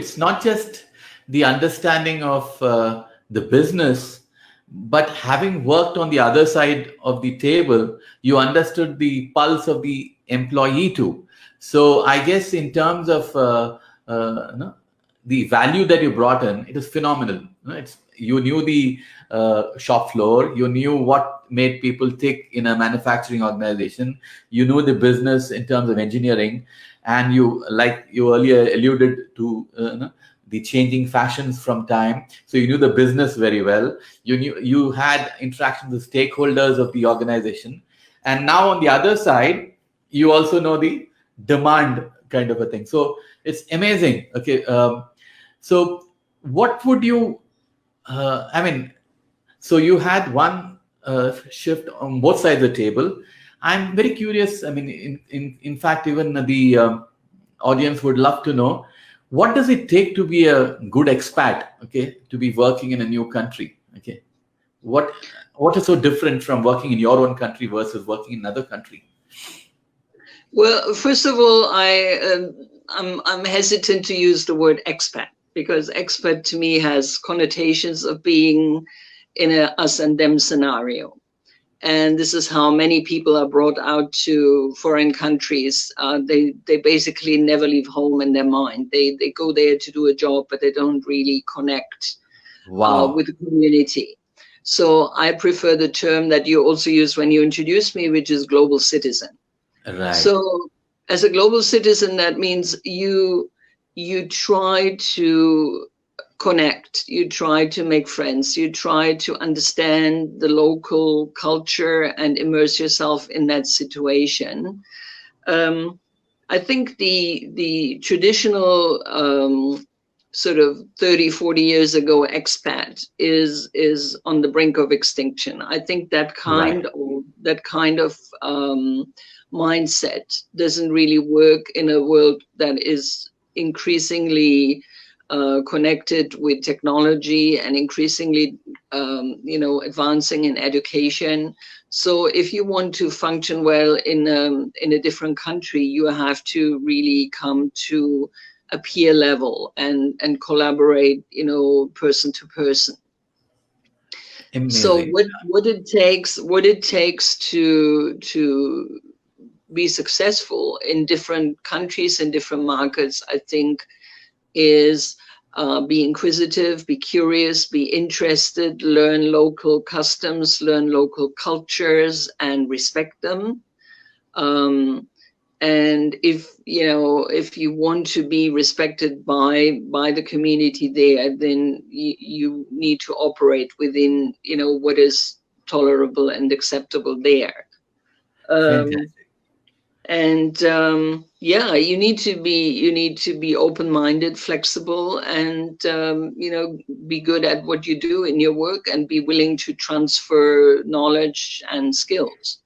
it's not just the understanding of the business, but having worked on the other side of the table, you understood the pulse of the employee too. So I guess in terms of the value that you brought in, it is phenomenal. You knew the shop floor, you knew what made people tick in a manufacturing organization, you knew the business in terms of engineering, and you, like you earlier alluded to, the changing fashions from time. So you knew the business very well. You had interactions with stakeholders of the organization, and now on the other side, you also know the demand kind of a thing. So it's amazing. Okay, so what would you? So you had one shift on both sides of the table. I'm very curious. I mean, in fact, even the audience would love to know, what does it take to be a good expat? Okay, to be working in a new country. Okay, what is so different from working in your own country versus working in another country? Well, first of all, I'm hesitant to use the word expat, because expat to me has connotations of being in a us and them scenario. And this is how many people are brought out to foreign countries. They basically never leave home in their mind. They go there to do a job, but they don't really connect with the community. So I prefer the term that you also used when you introduced me, which is global citizen. Right. So as a global citizen, that means you try to connect, you try to make friends, you try to understand the local culture and immerse yourself in that situation. I think the traditional sort of 30, 40 years ago expat is on the brink of extinction. I think that kind of mindset doesn't really work in a world that is increasingly connected with technology and increasingly, advancing in education. So if you want to function well in a different country, you have to really come to a peer level and collaborate, person to person. Amazing. So what it takes to be successful in different countries and different markets, I think, is be inquisitive, be curious, be interested, learn local customs, learn local cultures, and respect them. And if you want to be respected by the community there, then you need to operate within what is tolerable and acceptable there. And you need to be open-minded, flexible, and be good at what you do in your work, and be willing to transfer knowledge and skills.